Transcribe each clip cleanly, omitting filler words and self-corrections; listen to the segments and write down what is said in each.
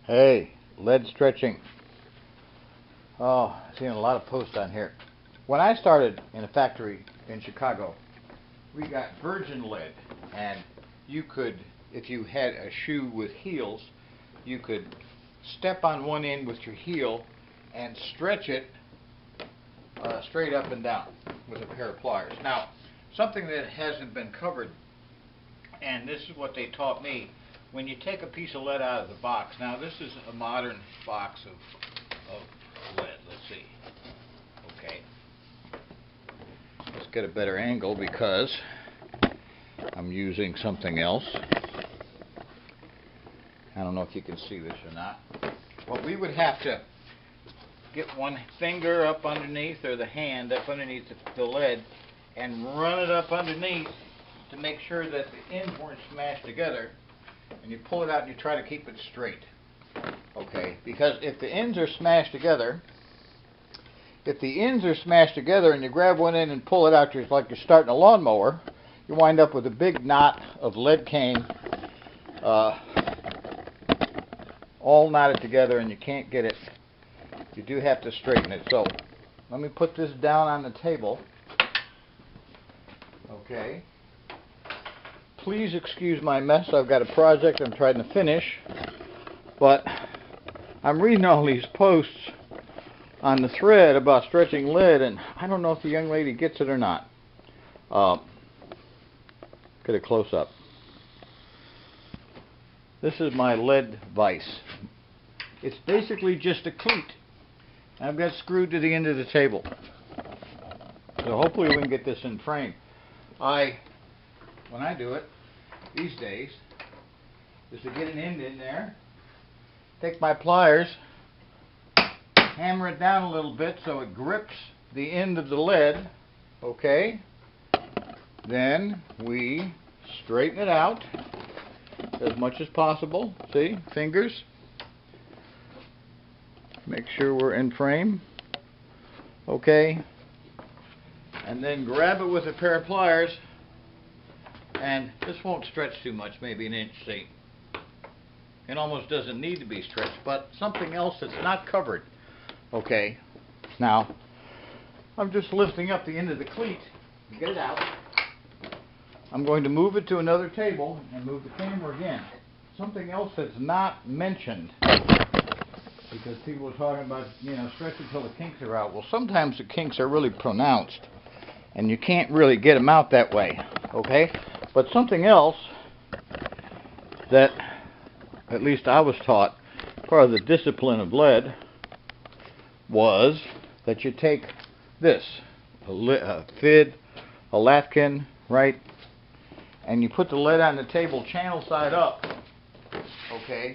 Hey, lead stretching. Oh, I've seen a lot of posts on here. When I started in a factory in Chicago, we got virgin lead, and you could, if you had a shoe with heels, you could step on one end with your heel and stretch it straight up and down with a pair of pliers. Now, something that hasn't been covered, and this is what they taught me, when you take a piece of lead out of the box. Now, this is a modern box of lead. Let's see. Okay. Let's get a better angle because I'm using something else. I don't know if you can see this or not. But we would have to get one finger up underneath, or the hand up underneath the lead, and run it up underneath to make sure that the ends weren't smashed together. And you pull it out and you try to keep it straight. Okay, because if the ends are smashed together, and you grab one end and pull it out, just like you're starting a lawnmower, you wind up with a big knot of lead cane all knotted together, and you can't get it. You do have to straighten it. So let me put this down on the table. Okay. Please excuse my mess. I've got a project I'm trying to finish, but I'm reading all these posts on the thread about stretching lead, and I don't know if the young lady gets it or not. Get a close-up. This is my lead vise. It's basically just a cleat. I've got screwed to the end of the table. So hopefully we can get this in frame. When I do it these days, is to get an end in there, take my pliers, hammer it down a little bit so it grips the end of the lead. Okay, then we straighten it out as much as possible. See, fingers, make sure we're in frame. Okay, and then grab it with a pair of pliers, and this won't stretch too much, maybe an inch. See, it almost doesn't need to be stretched, but something else that's not covered. Okay, now I'm just lifting up the end of the cleat to get it out. I'm going to move it to another table and move the camera again. Something else that's not mentioned, because people are talking about, stretch it till the kinks are out. Well, sometimes the kinks are really pronounced, and you can't really get them out that way. Okay, but something else that at least I was taught, part of the discipline of lead, was that you take this, a fid, a latkin, right, and you put the lead on the table channel side up, okay,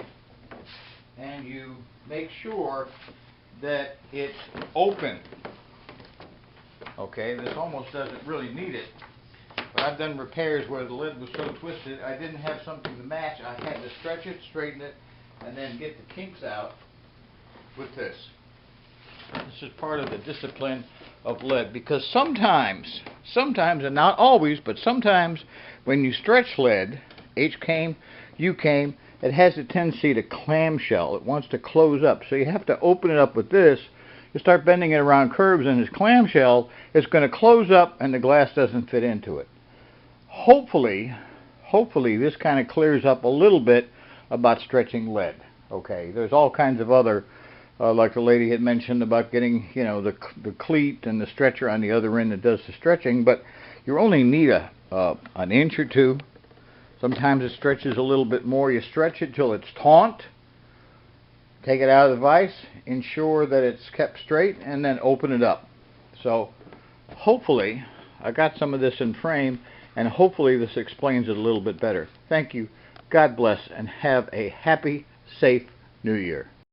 and you make sure that it's open. Okay, this almost doesn't really need it, but I've done repairs where the lead was so twisted I didn't have something to match. I had to stretch it, straighten it, and then get the kinks out with this. This is part of the discipline of lead, because sometimes, and not always, but sometimes when you stretch lead, H came, U came, it has a tendency to clamshell. It wants to close up. So you have to open it up with this. You start bending it around curves, and this clamshell is going to close up and the glass doesn't fit into it. Hopefully this kind of clears up a little bit about stretching lead. Okay, there's all kinds of other, like the lady had mentioned about getting, the cleat and the stretcher on the other end that does the stretching, but you only need an inch or two. Sometimes it stretches a little bit more. You stretch it till it's taut. Take it out of the vise, ensure that it's kept straight, and then open it up. So hopefully I got some of this in frame, and hopefully this explains it a little bit better. Thank you. God bless, and have a happy, safe New Year.